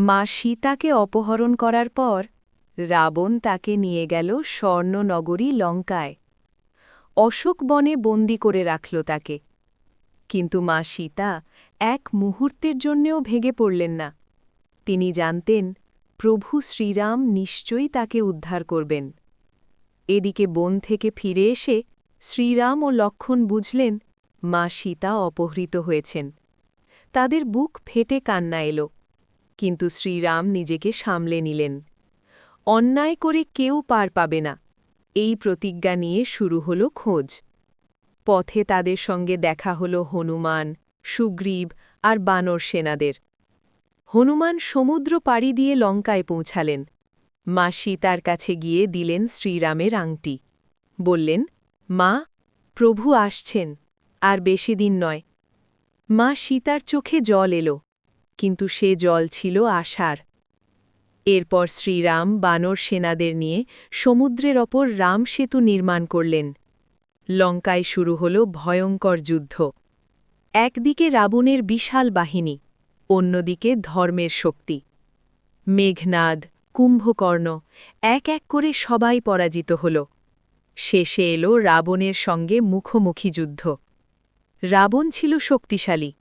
মা সীতাকে অপহরণ করার পর রাবণ তাকে নিয়ে গেল স্বর্ণনগরী লঙ্কায়। অশোক বনে বন্দি করে রাখল তাকে। কিন্তু মা সীতা এক মুহূর্তের জন্যেও ভেঙে পড়লেন না। তিনি জানতেন প্রভু শ্রীরাম নিশ্চয়ই তাকে উদ্ধার করবেন। এদিকে বন থেকে ফিরে এসে শ্রীরাম ও লক্ষ্মণ বুঝলেন মা সীতা অপহৃত হয়েছেন। তাদের বুক ফেটে কান্না এলো, কিন্তু শ্রীরাম নিজেকে সামলে নিলেন। অন্যায় করে কেউ পার পাবে না, এই প্রতিজ্ঞা নিয়ে শুরু হল খোঁজ। পথে তাদের সঙ্গে দেখা হল হনুমান, সুগ্রীব আর বানর সেনাদের। হনুমান সমুদ্র পাড়ি দিয়ে লঙ্কায় পৌঁছালেন। মা সীতার কাছে গিয়ে দিলেন শ্রীরামের আংটি। বললেন, মা, প্রভু আসছেন, আর বেশি দিন নয়। মা সীতার চোখে জল এলো, কিন্তু সে জল ছিল আশার। এরপর শ্রীরাম বানর সেনাদের নিয়ে সমুদ্রের ওপর রাম সেতু নির্মাণ করলেন। লঙ্কায় শুরু হল ভয়ঙ্কর যুদ্ধ। একদিকে রাবণের বিশাল বাহিনী, অন্যদিকে ধর্মের শক্তি। মেঘনাদ, কুম্ভকর্ণ এক এক করে সবাই পরাজিত হল। শেষে এলো রাবণের সঙ্গে মুখোমুখি যুদ্ধ। রাবণ ছিল শক্তিশালী,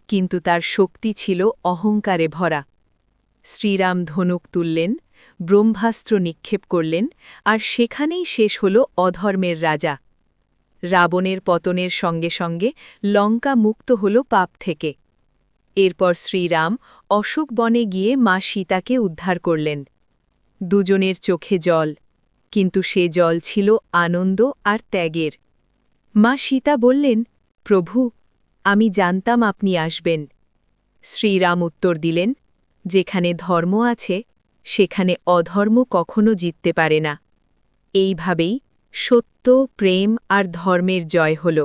কিন্তু তার শক্তি ছিল অহংকারে ভরা। শ্রীরাম ধনুক তুললেন, ব্রহ্মাস্ত্র নিক্ষেপ করলেন, আর সেখানেই শেষ হল অধর্মের রাজা। রাবণের পতনের সঙ্গে সঙ্গে লঙ্কা মুক্ত হল পাপ থেকে। এরপর শ্রীরাম অশোক বনে গিয়ে মা সীতাকে উদ্ধার করলেন। দুজনের চোখে জল, কিন্তু সে জল ছিল আনন্দ আর ত্যাগের। মা সীতা বললেন, প্রভু, আমি জানতাম আপনি আসবেন। শ্রীরাম উত্তর দিলেন, যেখানে ধর্ম আছে সেখানে অধর্ম কখনো জিততে পারে না। এইভাবেই সত্য, প্রেম আর ধর্মের জয় হল।